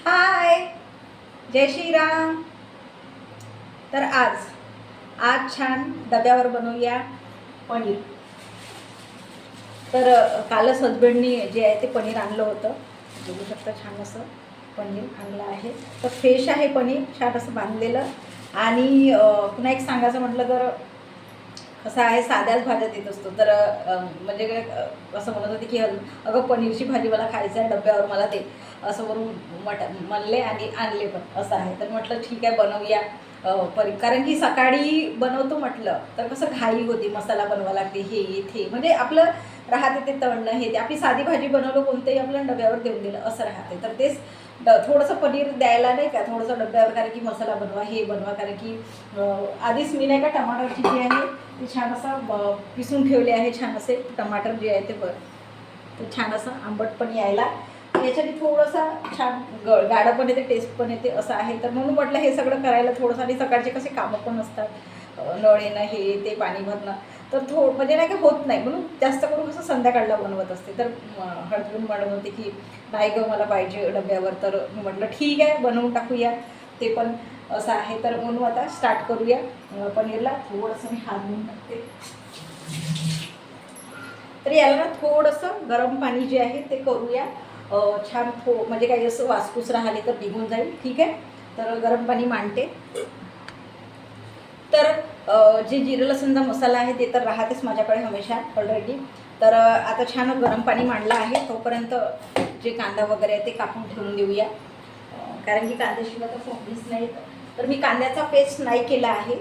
हाय, जय श्रीराम. तर आज छान डब्यावर बनवूया पनीर. तर कालच हजबंडनी जे आहे ते पनीर आणलं होतं. बघू शकता छान असं पनीर आणलं आहे. तर फ्रेश आहे पनीर, छान असं बांधलेलं. आणि पुन्हा एक सांगायचं म्हटलं तर कसं आहे, साध्याच भाज्यात येत असतो. तर म्हणजे असं म्हणत होते की अगं पनीरची भाजी मला खायचं आहे, डब्यावर मला दे असं करून म्हणले आणि आणले पण असं आहे. तर म्हटलं ठीक आहे बनवूया कारण की सकाळी बनवतो म्हटलं तर कसं घाई होती, मसाला बनवावा लागते, हे ते म्हणजे आपलं राहते ते तळणं हे ते. आपली साधी भाजी बनवलं कोणतंही आपल्या डब्यावर देऊन दिलं असं राहते. तर तेच थोडंसं पनीर द्यायला नाही का, थोडंसं डब्यावर, कारण की मसाला बनवा हे बनवा. कारण की आधीच मी नाही का टमाटरची जी आहे ते छान असं पिसून ठेवले आहे. छान असे टमाटर जे आहे ते छान असं आंबट पण यायला, याच्याने थोडंसं छान गाढं पण येते, टेस्ट पण येते असं आहे. तर म्हणून म्हटलं हे सगळं करायला थोडंसं, आणि सकाळचे कसे कामं पण असतात, नळ येणं हे ते पाणी भरणं, तर म्हणजे नाही का होत नाही. म्हणून जास्त करून कसं संध्याकाळला बनवत असते. तर हळदून म्हणत होते की नाही गं मला पाहिजे डब्यावर. तर मी म्हटलं ठीक आहे बनवून टाकूया ते पण असं आहे. तर म्हणून आता स्टार्ट करूया. पनीरला थोडंसं मी हात धुवून टाकते. तर याला ना थोडंसं गरम पाणी जे आहे ते करूया. छान म्हणजे काही असं वासपूस राहिले तर निघून जाईल. ठीक आहे, तर गरम पाणी मांडते. तर जे जिरं लसूणचा मसाला आहे ते तर राहतेच माझ्याकडे हमेशा ऑलरेडी. तर आता छान गरम पाणी मांडलं आहे. तोपर्यंत जे कांदा वगैरे आहे ते कापून ठेवून देऊया. कारण की कांद्याशिवाय तर फोडणीच नाही. तर मी कांद्याचा पेस्ट नाही केला आहे,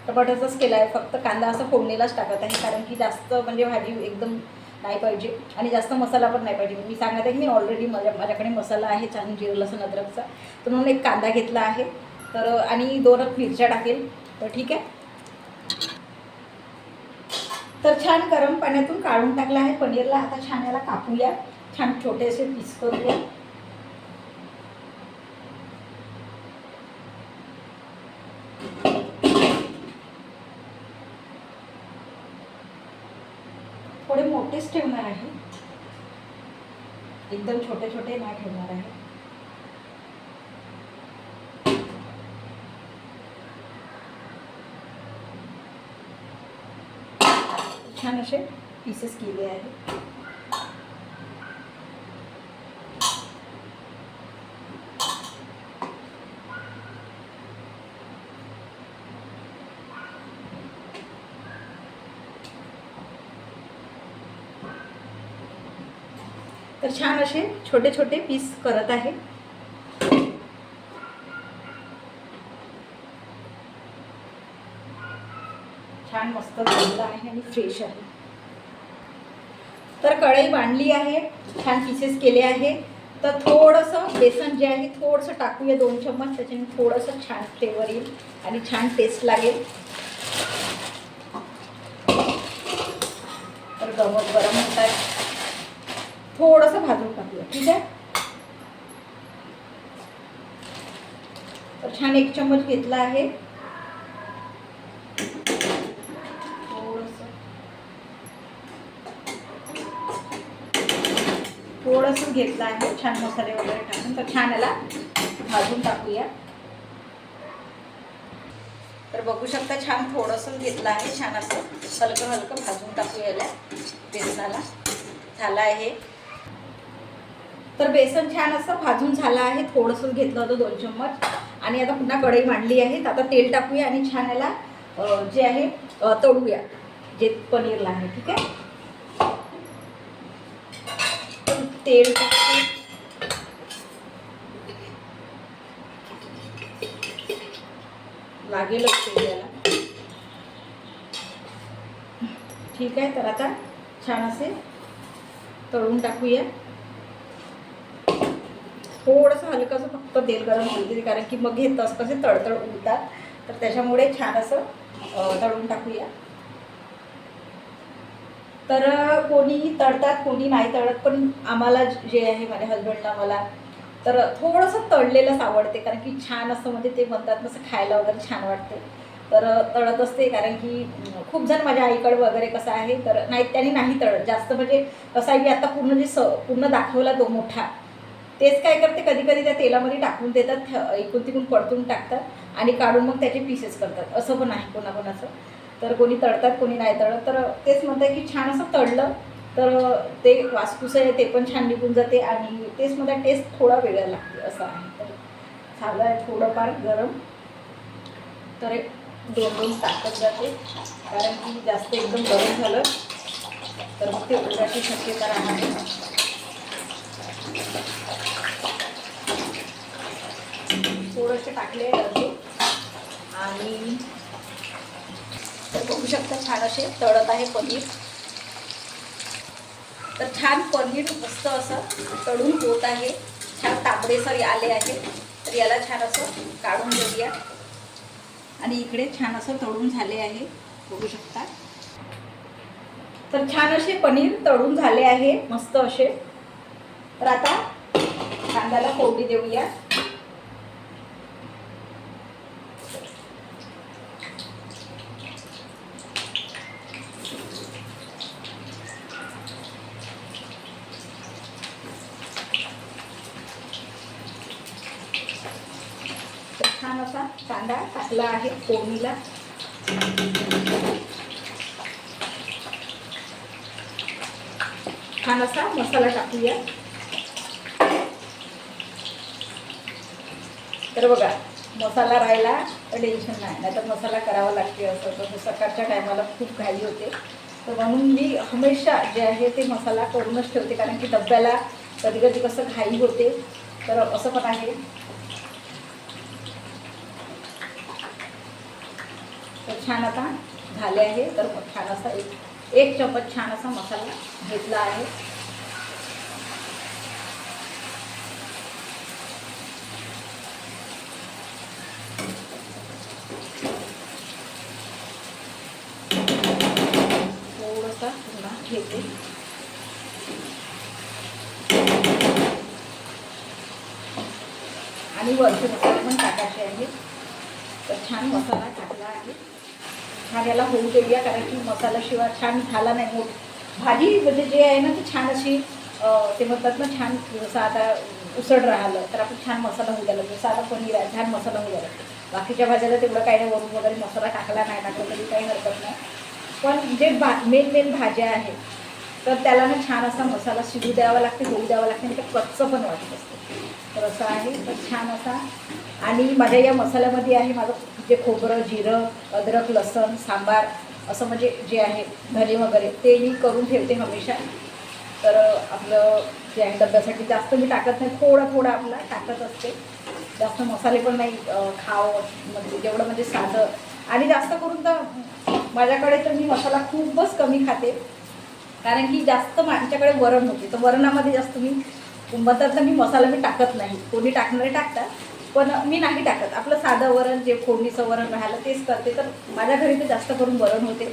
टमाटरचाच केला आहे. फक्त कांदा असं फोडणीलाच टाकत आहे, कारण की जास्त म्हणजे भाजी एकदम नाही पाहिजे आणि जास्त मसाला पण नाही पाहिजे. मी सांगत आहे की मी ऑलरेडी माझ्याकडे मसाला आहे छान जिरं लसूण अद्रकचा. तर म्हणून एक कांदा घेतला आहे. तर आणि 2 मिरच्या टाकेल. तर ठीक आहे. तर छान गरम पाण्यातून काढून टाकलं आहे पनीरला. आता छान याला कापूया, छान छोटेसे पीस करूया. थोडे मोठेच ठेवणार आहे, एकदम छोटे छोटे नाही ठेवणार आहे. छान असे पीसेस केले आहे. तर छान असे छोटे छोटे पीस करत आहे. छान मस्त झालेला आहे आणि फ्रेश आहे. तर कढई बांधली आहे, छान पीसेस केले आहे. तर थोडंसं बेसन जे आहे थोडंसं टाकूया, 2 चम्मच. त्याच्याने थोडंसं छान फ्लेवर येईल आणि छान टेस्ट लागेल. तर गरम होत आहे, थोडंसं भाजून टाकूया. ठीक आहे. तर छान 1 चम्मच घेतला आहे. थोडंसं घेतलं आहे छान मसाले वगैरे टाकून. तर छान याला भाजून टाकूया. तर बघू शकता छान थोडंसं घेतलं आहे, छान असं हलकं हलकं भाजून टाकूया याला बेसनाला. झालं आहे. तर बेसन छान असं भाजून झालं आहे. थोडंसं घेतलं होतं 2 चम्मच. आणि आता पुन्हा कढई मांडली आहे. आता तेल टाकूया आणि छान याला जे आहे तळूया जे पनीरला आहे. ठीक आहे. तेल टाकते. लागेलच तेल याला. ठीक आहे. तर आता छान असे तळून टाकूया. थोडंसं हलकंसं फक्त तेल गरम होईल, कारण की मग हे कसे तळतळ उडतात. तर त्याच्यामुळे छान असं तळून टाकूया. तर कोणी तळतात कोणी नाही तळत, पण आम्हाला जे आहे माझ्या हजबंडला मला तर थोडंसं तळलेलंच आवडते. कारण की छान असं म्हणजे ते म्हणतात तसं खायला वगैरे छान वाटते. तर तळत असते. कारण की खूप जण माझ्या आईकडे वगैरे कसं आहे तर नाही, त्यांनी नाही तळत जास्त. म्हणजे कसं आहे की आता पूर्ण जे पूर्ण दाखवला तो मोठा, तेच काय करते, कधी कधी त्या तेलामध्ये टाकून देतात, इकडून तिकडून परतून टाकतात आणि काढून मग त्याचे पीसेस करतात. असं पण आहे कोणाकोणाचं. तर कोणी तळतात, कोणी नाही तळत. तर तेच म्हणतात की छान असं तळलं तर ते वासपूस आहे ते पण छान निघून जाते आणि तेच म्हणतात टेस्ट थोडा वेगळा लागते असं आहे. तर झालं आहे थोडंफार गरम, तर एक 2-2 टाकत जाते, कारण की जास्त एकदम गरम झालं तर मग ते उडाची शक्यता राहते. थोडेसे टाकले अजून आणि तर बघू शकता छान असे तळत आहे पनीर. तर छान पनीर मस्त असं तळून होत आहे, छान तांबडेसर आले आहे. तर याला छान असं काढून घेऊया आणि इकडे छान असं तळून झाले आहे, बघू शकता. तर छान असे पनीर तळून झाले आहे मस्त असे. तर आता कांद्याला फोडणी देऊया. छान असा कांदा टाकला आहे फोडणीला. छान असा मसाला टाकूया. तर बघा मसाला राहिला तर टेन्शन नाही, नाही तर मसाला करावा लागते. असं तर सकाळच्या टायमाला खूप घाई होते, तर म्हणून मी हमेशा जे आहे ते मसाला करूनच ठेवते, कारण की डब्याला कधी कधी कसं घाई होते. तर असं पण आहे. तर छान आता झाले आहे. तर छान असा एक चम्मच छान असा मसाला घेतला आहे. थोडासा पुन्हा घेते आणि वरचे मसाले पण टाकायचे आहे. तर छान मसाला टाकला आहे. छान याला होऊ देऊया, कारण की मसाल्याशिवाय छान झाला नाही. भाजी म्हणजे जे आहे ना ती छान अशी ते म्हणतात ना छान जसं आता उसळ राहिलं तर आपण छान मसाला होऊ द्यायला, जसं आता पनीर आहे छान मसाला होऊ द्यायला. बाकीच्या भाज्याला तेवढं काही नाही, वरून वगैरे मसाला टाकला नाही टाकला तरी काही हरकत नाही. पण जे मेन भाज्या आहेत तर त्याला ना छान असा मसाला शिजू द्यावा लागते, होऊ द्यावा लागते, आणि ते कच्चं पण वाटत असते. तर असं आहे. तर छान असा आणि माझ्या या मसाल्यामध्ये आहे माझं जे खोबरं, जिरं, अद्रक, लसण, सांबार असं म्हणजे जे आहे धने वगैरे ते मी करून ठेवते हमेशा. तर आपलं जे आहे डब्यासाठी जास्त मी टाकत नाही, थोडा आपला टाकत असते. जास्त मसाले पण नाही खाव म्हणजे जेवढं म्हणजे साधं. आणि जास्त करून तर माझ्याकडे तर मी मसाला खूपच कमी खाते, कारण की जास्त माझ्याकडे वरण होते, तर वरणामध्ये जास्त मी म्हणतात ना मी मसाला मी टाकत नाही. कोणी टाकणारे टाकतात पण मी नाही टाकत. आपलं साधं वरण जे फोडणीचं वरण राहिलं तेच करते. तर माझ्या घरी ते जास्त करून वरण होते,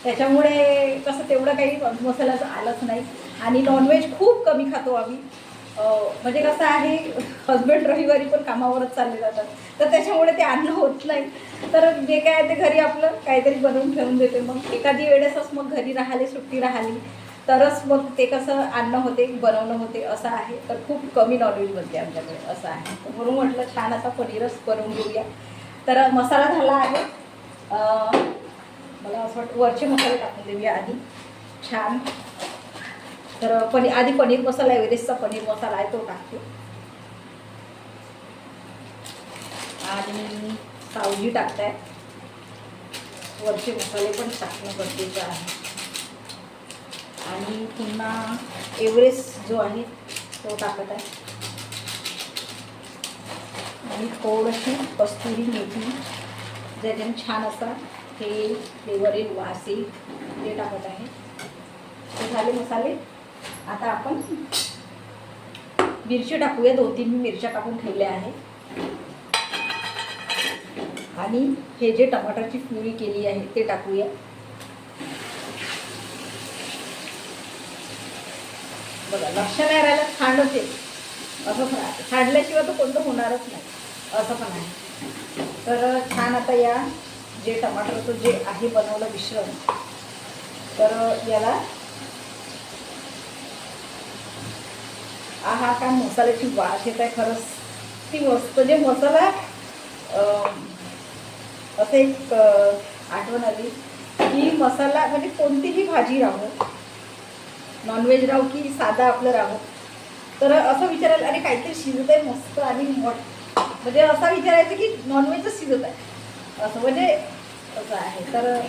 त्याच्यामुळे कसं तेवढं काही मसाल्याचं आलंच नाही. आणि नॉनव्हेज खूप कमी खातो आम्ही. म्हणजे कसं आहे हजबंड रविवारी पण कामावरच चालले जातात, तर त्याच्यामुळे ते अन्न होत नाही. तर जे काय ते घरी आपलं काहीतरी बनवून ठेवून देते. मग एखादी वेळेसच मग घरी राहिली सुट्टी राहिली तरच मग ते कसं अन्न होते बनवणं होते असं आहे. तर खूप कमी नॉनव्हेज बनते आमच्याकडे असं आहे. तर म्हणून म्हटलं छान असा पनीरच बनवून घेऊया. तर मसाला झाला आहे. मला असं वाटतं वरचे मसाले टाकून देऊया आधी छान. तर आधी पनीर मसाला एव्हरेस्टचा पनीर मसाला आहे तो टाकते. आणि सावजी टाकताय. वरचे मसाले पण टाकणं गरजेचं आहे. आणि पुन्हा एव्हरेस्ट जो आहे तो टाकत आहे. आणि थोडीशी कस्तुरी मेथी ज्याच्याने छान असा हे फ्लेवर येईल, वास येईल, ते टाकत आहे. ते झाले मसाले. आता आपण मिरची टाकूया. 2-3 मी मिरच्या टाकून ठेवल्या आहे. आणि हे जे टमाटरची प्युरी केली आहे ते टाकूया. बघा लक्ष नाही राहिलं खांडच आहे असं पण आहे. खांडल्याशिवाय तर कोणतं होणारच नाही असं पण आहे. तर छान आता या जे टमाटरचं जे आहे बनवलं मिश्रण, तर याला आहा काय मसाल्याची वास येत आहे खरंच. ती मस्त जे मसाला असं एक आठवण आली की मसाला म्हणजे कोणतीही भाजी राहो, नॉनव्हेज राहो की साधा आपलं राहो, तर असं विचारायला अरे काहीतरी शिजत आहे मस्त आणि म्हणजे असं विचारायचं की नॉनव्हेजच शिजत आहे असं, म्हणजे असं आहे. तर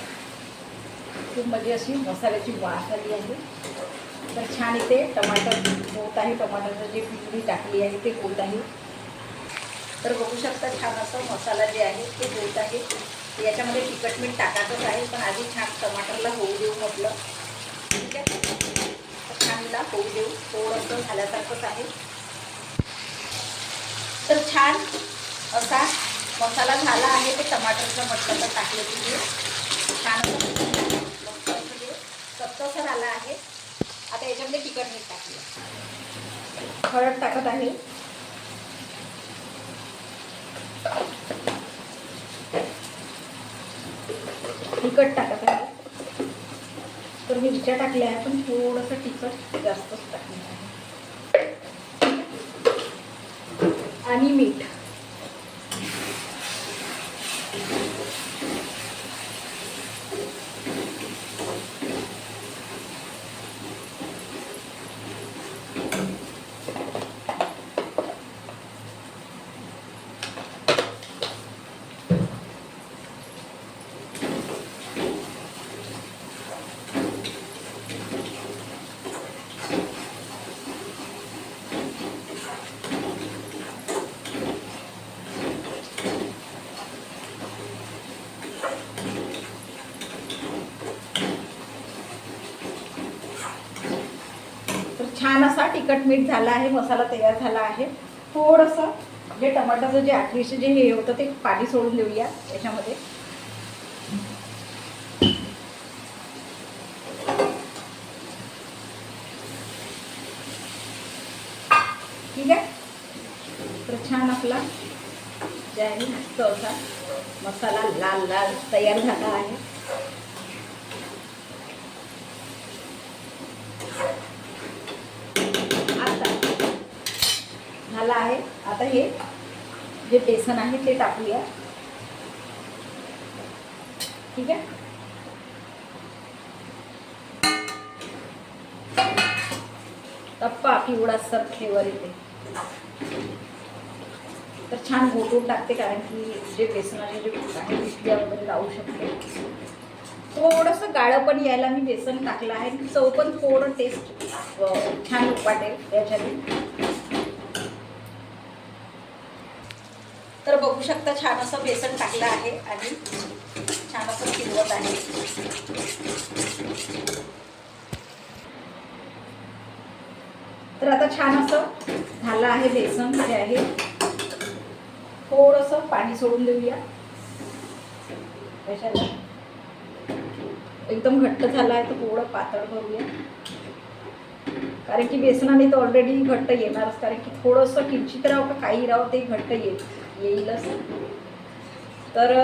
खूप म्हणजे अशी मसाल्याची वास आली आहे. तर छान इथे टमाटर होत आहे, टमाटरचं जे पिवळी टाकली आहे ते होत आहे. तर बघू शकता छान असं मसाला जे आहे ते होत आहे. याच्यामध्ये तिखट मीठ टाकायचंच आहे, पण आधी छान टमाटरला होऊ देऊ म्हटलं. ठीक आहे, तर छान हिला होऊ देऊ, थोडंसं झाल्यासारखंच आहे. तर छान असा मसाला झाला आहे. ते टमाटरचं म्हटलं तर टाकलं की छान असं मस्त असं हे कच्चसर आलं आहे. आता याच्यामध्ये तिखट मीठ टाकलं, हळद टाकत आहे, तिखट टाकत आहे. तर मिरच्या टाकल्या आहे, पण थोडंसं तिखट जास्तच टाकलं आहे, आणि मीठ. छान असा तिखट मीठ झाला आहे, मसाला तयार झाला आहे. थोडंसं जे टमाटरचं जे आखरीचं जे हे होतं ते पाणी सोडून देऊया याच्यामध्ये. ठीक आहे, तर छान आपला जे आहे मस्त असा मसाला लाल लाल तयार झाला आहे. झाला आहे. आता हे जे बेसन आहे ते टाकूया. ठीक आहे, टप्पा पिवळासर फ्लेवर येते. तर छान घोटून टाकते, कारण की जे बेसनाचे जे आहे पिठल्या वगैरे राहू शकते. थोडंसं गाळं पण यायला मी बेसन टाकलं आहे, चव पण थोडं टेस्ट छान वाटेल याच्याने. तर बघू शकता छान असं बेसन टाकलं आहे आणि छान असं फिरवत आहे. तर आता छान असं झालं आहे बेसन जे आहे. थोडंसं पाणी सोडून देऊया त्याच्याला. एकदम घट्ट झाला आहे तर थोडं पातळ करूया, कारण की बेसनाने तर ऑलरेडी घट्ट येणारच, कारण की थोडंसं किंचित राव का काही राव ते घट्ट येईलच. तर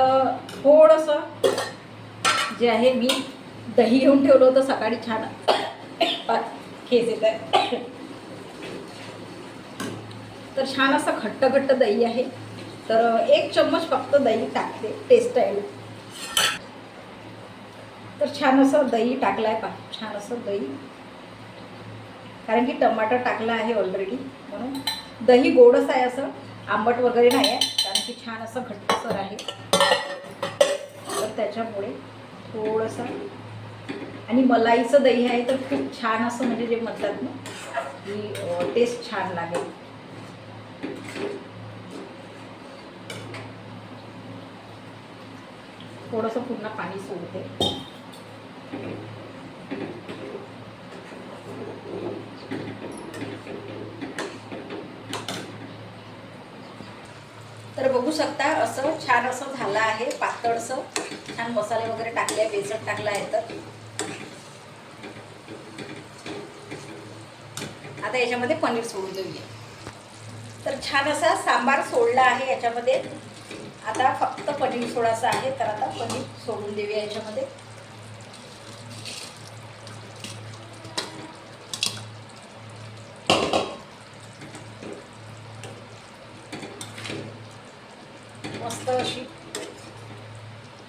थोडंसं जे आहे मी दही घेऊन ठेवलं होतं सकाळी, छान खेस येत आहे. तर छान असं घट्ट घट्ट दही आहे. तर 1 चम्मच फक्त दही टाकते टेस्ट आहे. तर छान असं दही टाकलं आहे, छान असं दही, कारण की टमाटर टाकलं आहे ऑलरेडी म्हणून. दही गोडच आहे, असं आंबट वगैरे नाही आहे, कारण की छान असं घट्टसर आहे. तर त्याच्यामुळे थोडंसं, आणि मलाईचं दही आहे तर खूप छान असं, म्हणजे जे म्हणतात ना की टेस्ट छान लागेल. थोडंसं पुन्हा पाणी सोडते. तर बघू शकता असं छान असं झालं आहे, पातळसं छान मसाले वगैरे टाकले आहे, बेसन टाकलं आहे. तर आता याच्यामध्ये पनीर सोडून देऊया. तर छान असा सांबार सोडला आहे याच्यामध्ये. आता फक्त पनीर सोडायचं आहे, तर आता पनीर सोडून देऊया याच्यामध्ये. मस्त अशी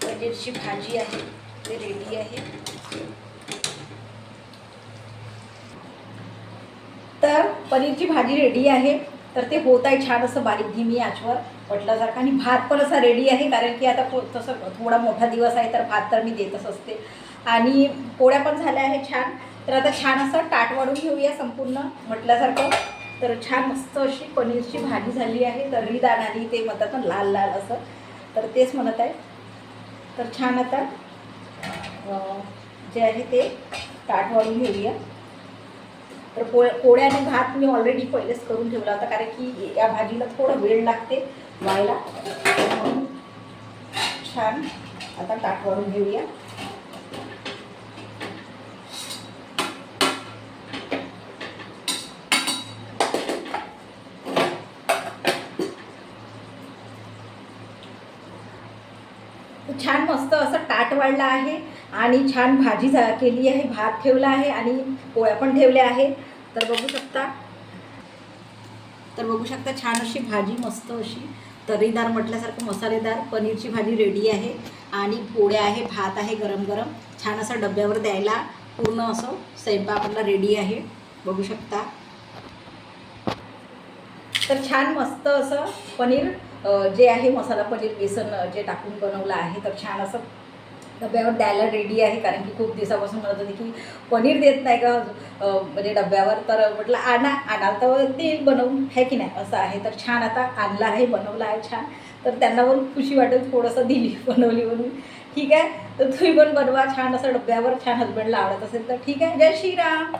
पनीरची भाजी आहे ते रेडी आहे. तर पनीरची भाजी रेडी आहे. तर ते होत आहे छान असं बारीक धीमी आचवर म्हटल्यासारखं. आणि भात पण असा रेडी आहे, कारण की आता तसं थोडा मोठा दिवस आहे तर भात तर मी देतच असते. आणि पोळ्या पण झाल्या आहे छान. तर आता छान असं ताट वाढून घेऊया संपूर्ण म्हटल्यासारखं. तर छान मस्त अशी पनीरची भाजी झाली आहे, तर्रीदार आणि ते म्हणतात ना लाल लाल असं, तर तेच म्हणत आहे. तर छान आता जे आहे ते ताट वाढून घेऊया. तर पोळ्या आणि भात मी ऑलरेडी पहिलेच करून ठेवला होता, कारण की या भाजीला थोडं वेळ लागते व्हायला. म्हणून छान आता ताट वाढून घेऊया. छान मस्त असं ताट वाढलं आहे आणि छान भाजी केली आहे, भात ठेवला आहे आणि पोळ्या पण ठेवल्या आहे. तर बघू शकता छान अशी भाजी मस्त अशी तर्रीदार म्हटल्यासारखं मसालेदार पनीरची भाजी रेडी आहे. आणि पोळ्या आहे, भात आहे गरम गरम, छान असं डब्यावर द्यायला पूर्ण असं स्वयंपाक आपला रेडी आहे. बघू शकता. तर छान मस्त असं पनीर जे आहे मसाला पनीर बेसन जे टाकून बनवलं आहे, तर छान असं डब्यावर द्यायला रेडी आहे. कारण की खूप दिवसापासून म्हणत होते की पनीर देत नाही का म्हणजे डब्यावर. तर म्हटलं आणाल तर देईल बनवून, आहे की नाही, असं आहे. तर छान आता आणलं आहे, बनवलं आहे छान. तर त्यांना पण खुशी वाटेल थोडंसं दिली बनवली म्हणून. ठीक आहे, तर तुम्ही पण बनवा छान असं डब्यावर, छान हजबंडला आवडत असेल तर. ठीक आहे, जय श्रीराम.